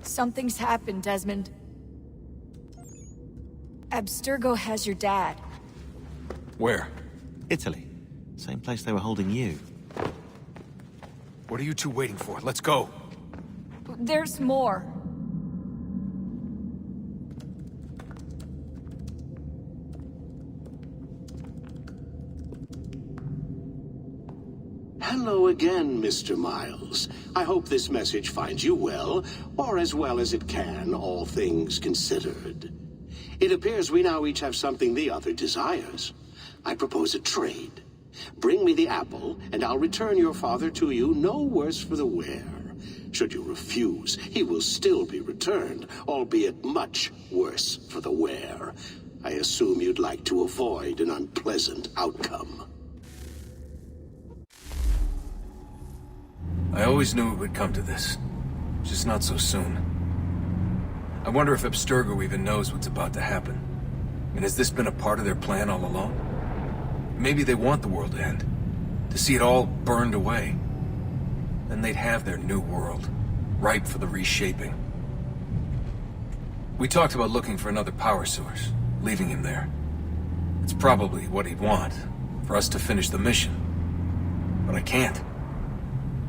Something's happened, Desmond. Abstergo has your dad. Where? Italy. Same place they were holding you. What are you two waiting for? Let's go. There's more. Hello again, Mr. Miles. I hope this message finds you well, or as well as it can, all things considered. It appears we now each have something the other desires. I propose a trade. Bring me the apple, and I'll return your father to you no worse for the wear. Should you refuse, he will still be returned, albeit much worse for the wear. I assume you'd like to avoid an unpleasant outcome. I always knew it would come to this. Just not so soon. I wonder if Abstergo even knows what's about to happen. And has this been a part of their plan all along? Maybe they want the world to end. To see it all burned away. Then they'd have their new world, ripe for the reshaping. We talked about looking for another power source, leaving him there. It's probably what he'd want, for us to finish the mission. But I can't.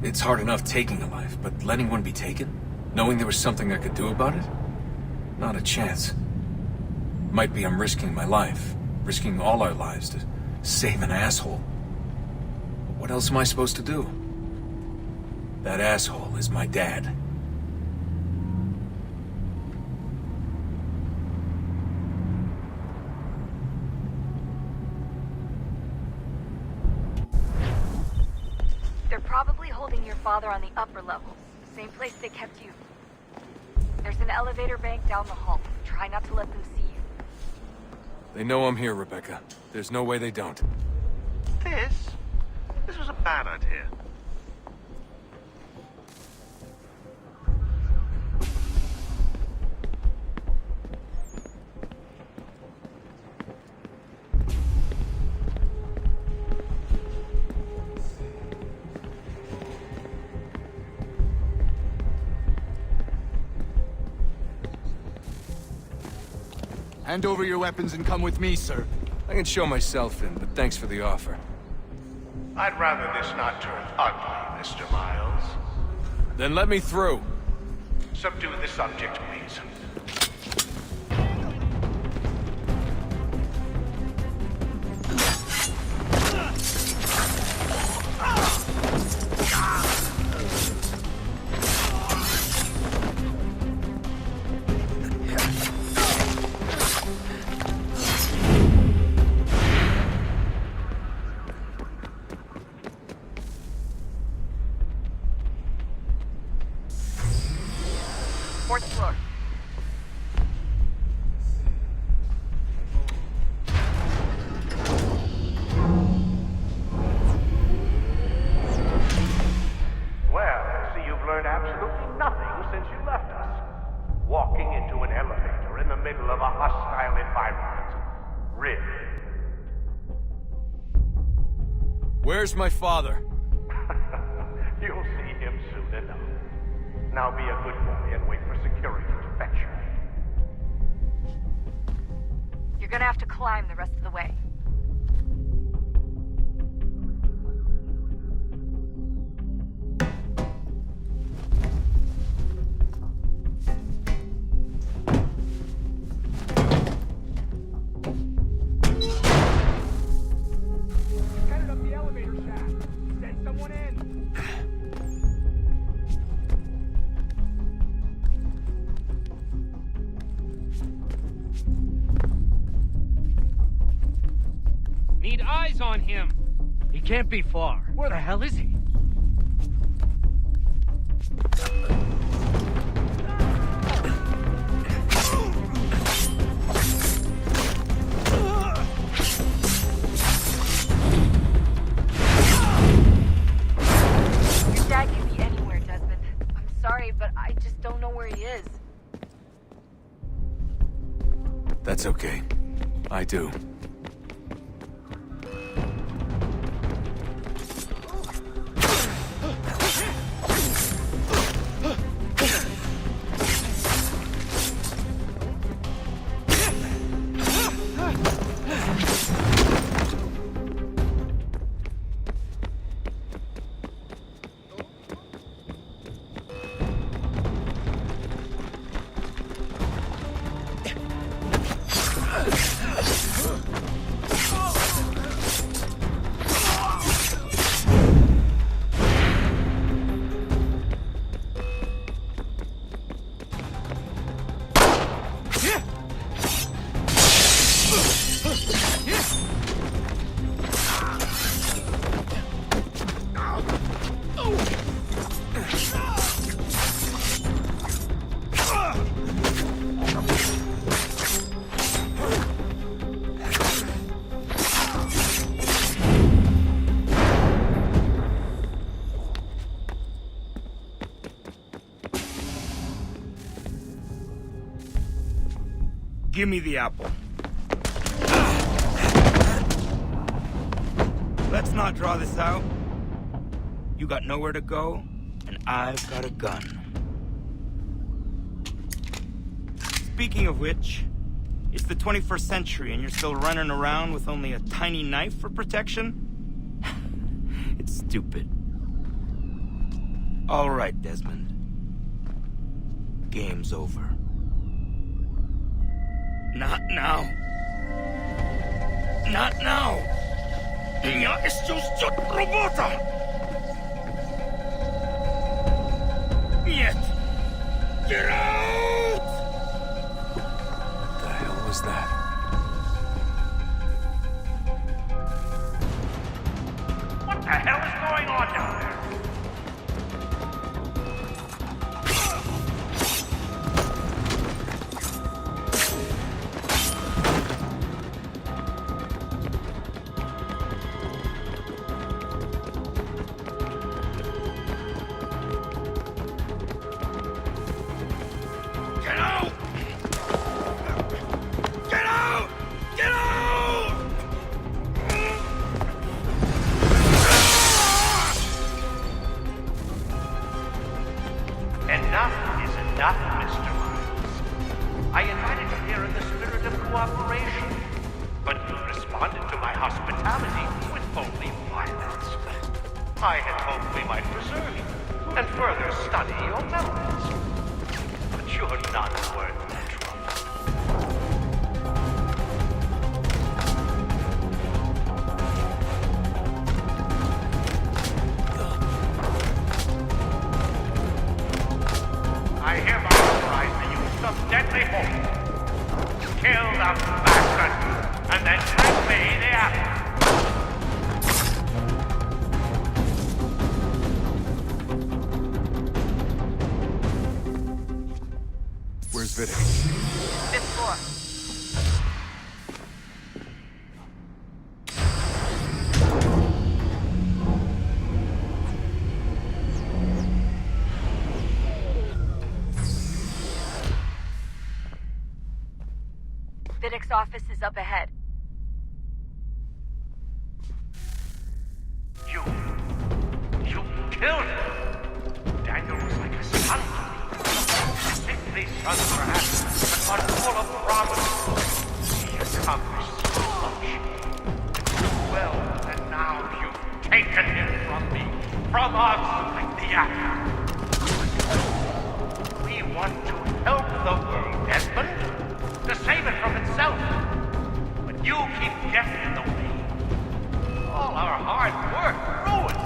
It's hard enough taking a life, but letting one be taken? Knowing there was something I could do about it? Not a chance. Might be I'm risking my life, risking all our lives to save an asshole. But what else am I supposed to do? That asshole is my dad. They're probably holding your father on the upper levels, same place they kept you. There's an elevator bank down the hall. Try not to let them see you. They know I'm here, Rebecca. There's no way they don't. This was a bad idea. Hand over your weapons and come with me, sir. I can show myself in, but thanks for the offer. I'd rather this not turn ugly, Mr. Miles. Then let me through. Subdue the subject, please. Fourth floor. Well, I see you've learned absolutely nothing since you left us. Walking into an elevator in the middle of a hostile environment. Really? Where's my father? You'll see him soon enough. Now be a good boy and wait for security to fetch you. You're gonna have to climb the rest of the way. Headed up the elevator shaft. Send someone in. Need eyes on him. He can't be far. Where the hell is he? Your dad could be anywhere, Desmond. I'm sorry, but I just don't know where he is. That's okay. I do. Give me the apple. Let's not draw this out. You got nowhere to go, and I've got a gun. Speaking of which, it's the 21st century and you're still running around with only a tiny knife for protection? It's stupid. All right, Desmond. Game's over. Not now. Not now. Ja jest już robota! Niet! Get out! What the hell was that? What the hell is going on down there? Braddock's office is up ahead. You killed him! Daniel was like a son to me. Sickly son, perhaps, but one full of promise. He accomplished so much. Well, and now you've taken him from me, from us, like the apple. We want to help the world, Desmond. To save it from itself. But you keep getting in the way. All our hard work ruined.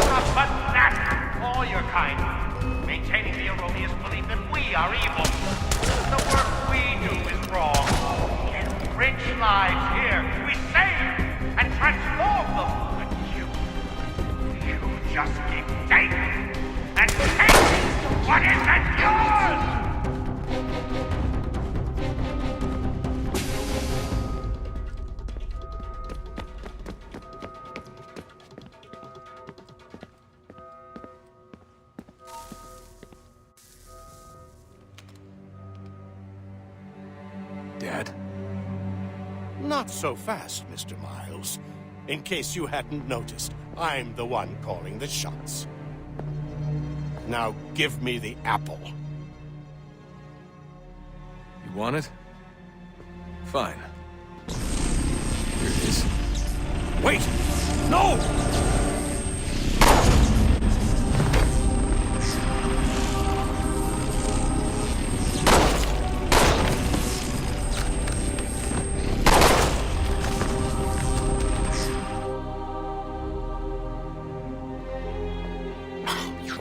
Not but that. All your kind. Maintaining the erroneous belief that we are evil. The work we do is wrong. Enrich lives here. We save and transform them. But you just keep taking and taking what isn't yours! Dad? Not so fast, Mr. Miles. In case you hadn't noticed, I'm the one calling the shots. Now give me the apple. You want it? Fine. Here it is. Wait! No!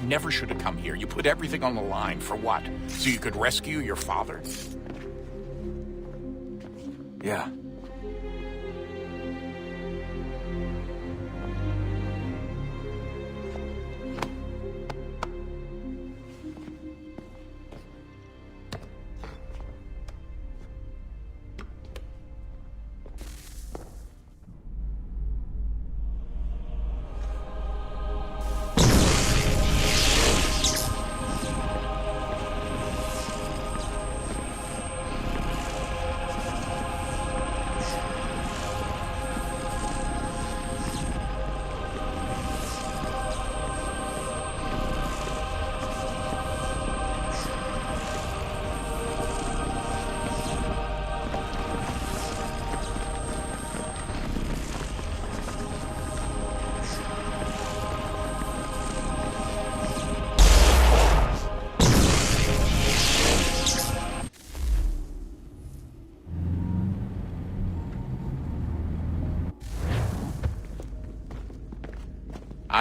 Never should have come here. You put everything on the line. For what? So you could rescue your father? Yeah.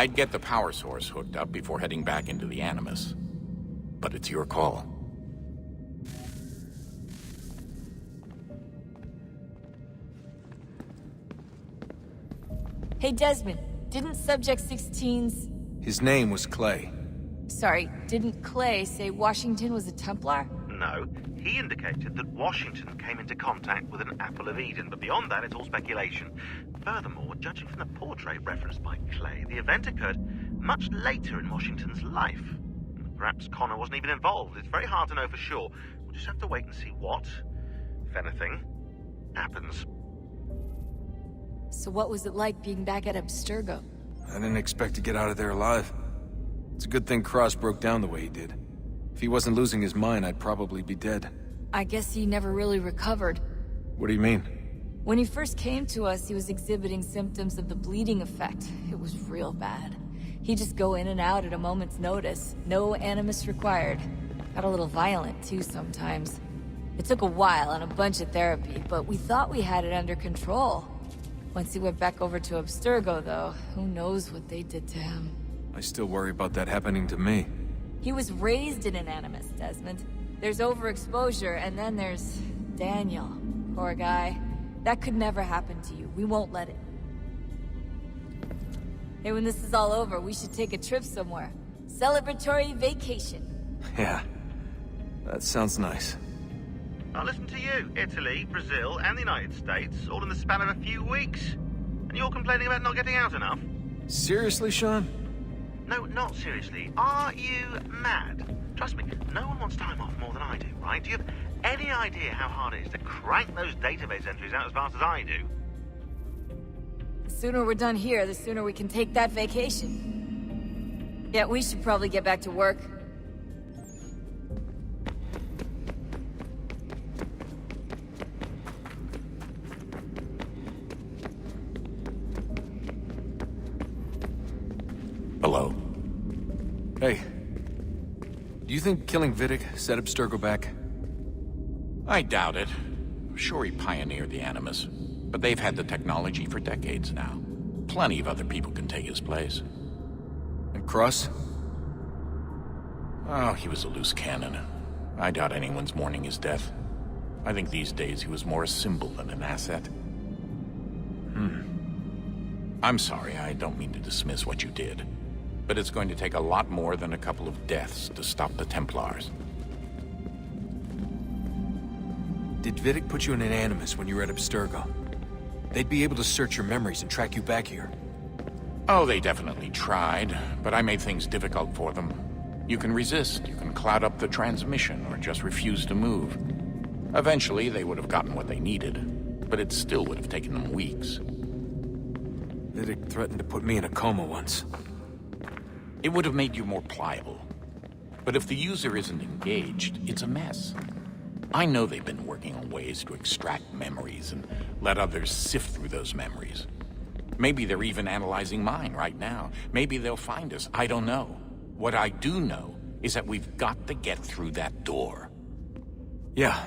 I'd get the power source hooked up before heading back into the Animus. But it's your call. Hey, Desmond, didn't Subject 16's... His name was Clay. Sorry, didn't Clay say Washington was a Templar? No, he indicated that Washington came into contact with an Apple of Eden, but beyond that, it's all speculation. Furthermore, judging from the portrait referenced by Clay, the event occurred much later in Washington's life. Perhaps Connor wasn't even involved. It's very hard to know for sure. We'll just have to wait and see what, if anything, happens. So what was it like being back at Abstergo? I didn't expect to get out of there alive. It's a good thing Cross broke down the way he did. If he wasn't losing his mind, I'd probably be dead. I guess he never really recovered. What do you mean? When he first came to us, he was exhibiting symptoms of the bleeding effect. It was real bad. He'd just go in and out at a moment's notice. No animus required. Got a little violent, too, sometimes. It took a while and a bunch of therapy, but we thought we had it under control. Once he went back over to Abstergo, though, who knows what they did to him. I still worry about that happening to me. He was raised in an animus, Desmond. There's overexposure, and then there's Daniel. Poor guy. That could never happen to you. We won't let it. Hey, when this is all over, we should take a trip somewhere. Celebratory vacation. Yeah, that sounds nice. Now listen to you. Italy, Brazil, and the United States, all in the span of a few weeks. And you're complaining about not getting out enough? Seriously, Sean? No, not seriously. Are you mad? Trust me, no one wants time off more than I do, right? Do you have any idea how hard it is to crank those database entries out as fast as I do? The sooner we're done here, the sooner we can take that vacation. Yeah, we should probably get back to work. Hello. Hey. Do you think killing Vidic set Abstergo back? I doubt it. Sure, he pioneered the Animus, but they've had the technology for decades now. Plenty of other people can take his place. And Cross? Oh, he was a loose cannon. I doubt anyone's mourning his death. I think these days he was more a symbol than an asset. I'm sorry, I don't mean to dismiss what you did. But it's going to take a lot more than a couple of deaths to stop the Templars. Did Vidic put you in an animus when you were at Abstergo? They'd be able to search your memories and track you back here. Oh, they definitely tried, but I made things difficult for them. You can resist, you can cloud up the transmission, or just refuse to move. Eventually, they would have gotten what they needed, but it still would have taken them weeks. Vidic threatened to put me in a coma once. It would have made you more pliable. But if the user isn't engaged, it's a mess. I know they've been working on ways to extract memories and let others sift through those memories. Maybe they're even analyzing mine right now. Maybe they'll find us. I don't know. What I do know is that we've got to get through that door. Yeah.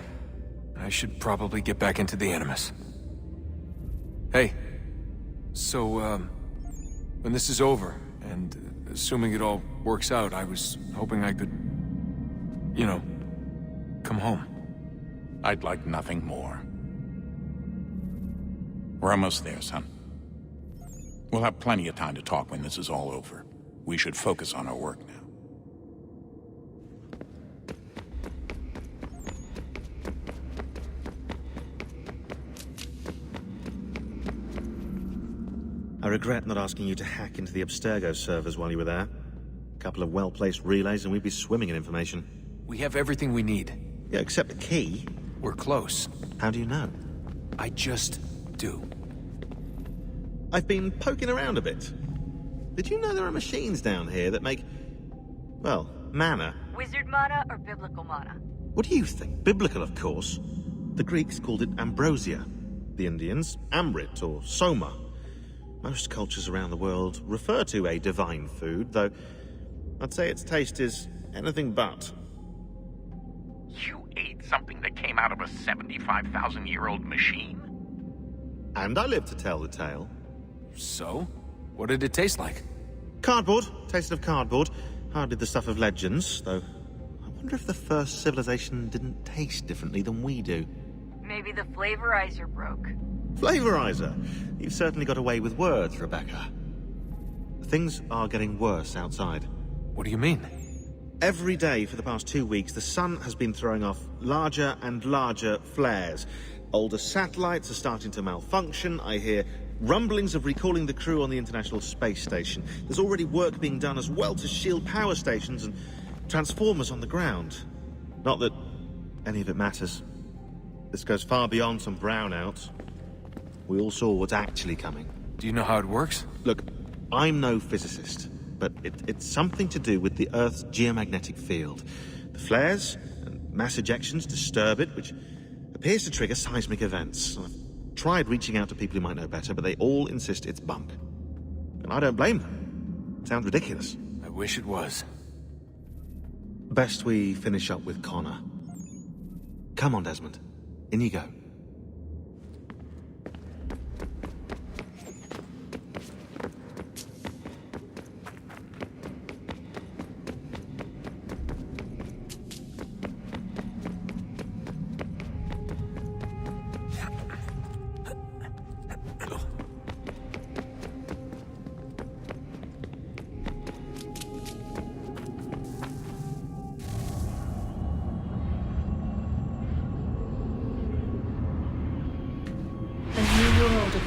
I should probably get back into the Animus. Hey. So, when this is over, and assuming it all works out, I was hoping I could, you know, come home. I'd like nothing more. We're almost there, son. We'll have plenty of time to talk when this is all over. We should focus on our work now. I regret not asking you to hack into the Abstergo servers while you were there. A couple of well-placed relays and we'd be swimming in information. We have everything we need. Yeah, except the key. We're close. How do you know? I just do. I've been poking around a bit. Did you know there are machines down here that make, well, mana? Wizard mana or biblical mana? What do you think? Biblical, of course. The Greeks called it ambrosia. The Indians, amrit or soma. Most cultures around the world refer to a divine food, though I'd say its taste is anything but. You ate something that came out of a 75,000-year-old machine? And I live to tell the tale. So? What did it taste like? Cardboard. Tasted of cardboard. Hardly the stuff of legends, though. I wonder if the first civilization didn't taste differently than we do. Maybe the flavorizer broke. Flavorizer? You've certainly got away with words, Rebecca. Things are getting worse outside. What do you mean? Every day for the past 2 weeks, the sun has been throwing off larger and larger flares. Older satellites are starting to malfunction. I hear rumblings of recalling the crew on the International Space Station. There's already work being done as well to shield power stations and transformers on the ground. Not that any of it matters. This goes far beyond some brownouts. We all saw what's actually coming. Do you know how it works? Look, I'm no physicist, but it's something to do with the Earth's geomagnetic field. The flares and mass ejections disturb it, which appears to trigger seismic events. I've tried reaching out to people who might know better, but they all insist it's bunk. And I don't blame them. It sounds ridiculous. I wish it was. Best we finish up with Connor. Come on, Desmond. In you go.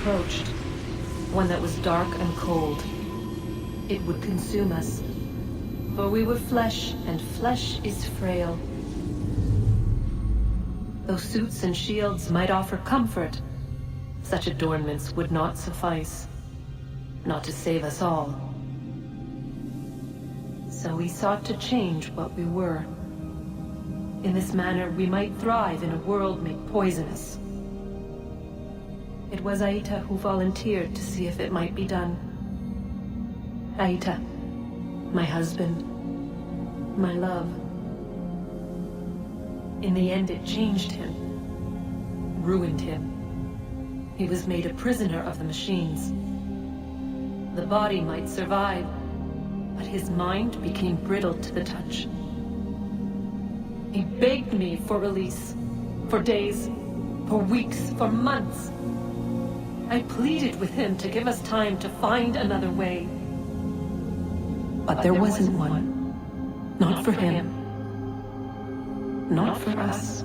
Approached, one that was dark and cold. It would consume us, for we were flesh, and flesh is frail. Though suits and shields might offer comfort, such adornments would not suffice, not to save us all. So we sought to change what we were. In this manner, we might thrive in a world made poisonous. It was Aita who volunteered to see if it might be done. Aita, my husband, my love. In the end, it changed him, ruined him. He was made a prisoner of the machines. The body might survive, but his mind became brittle to the touch. He begged me for release, for days, for weeks, for months. I pleaded with him to give us time to find another way. But there wasn't one. Not for him. Not for us.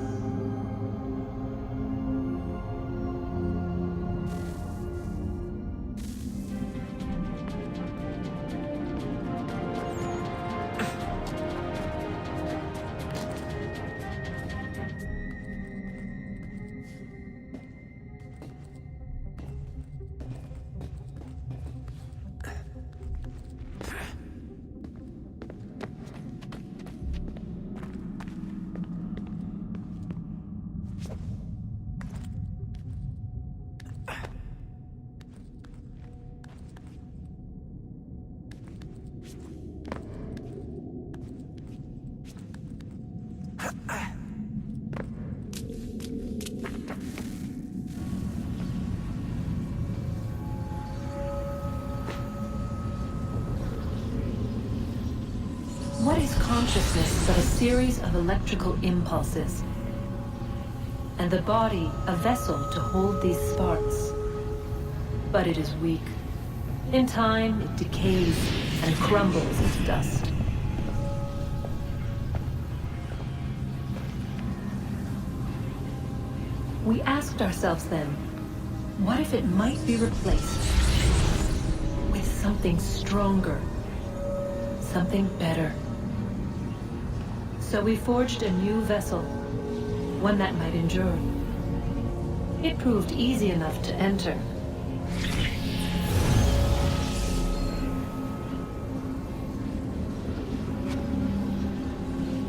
What is consciousness but a series of electrical impulses? And the body a vessel to hold these sparks. But it is weak. In time, it decays and crumbles into dust. We asked ourselves then, what if it might be replaced with something stronger, something better? So we forged a new vessel, one that might endure. It proved easy enough to enter.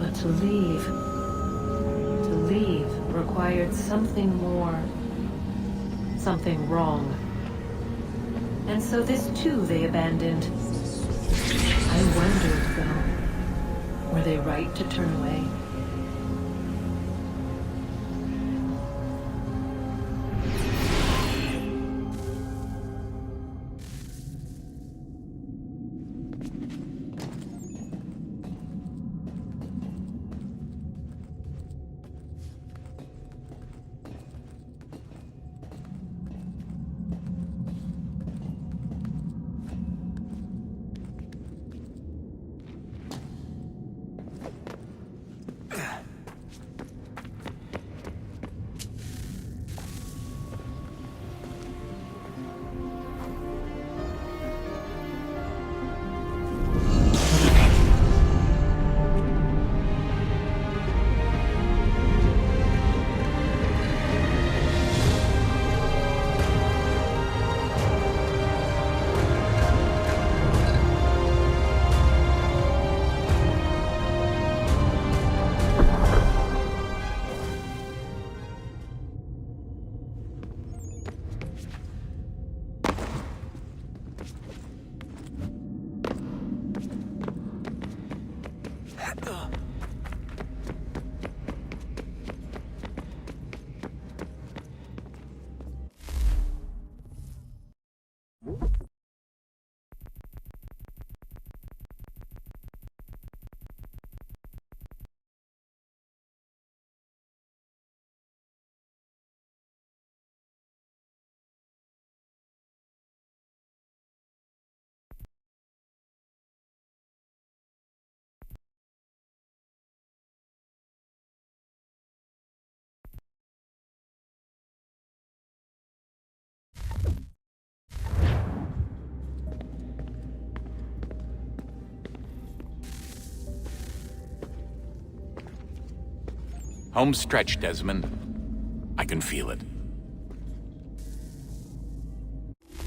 But to leave required something more, something wrong. And so this too they abandoned. I wondered, though, were they right to turn away? Home stretch, Desmond. I can feel it.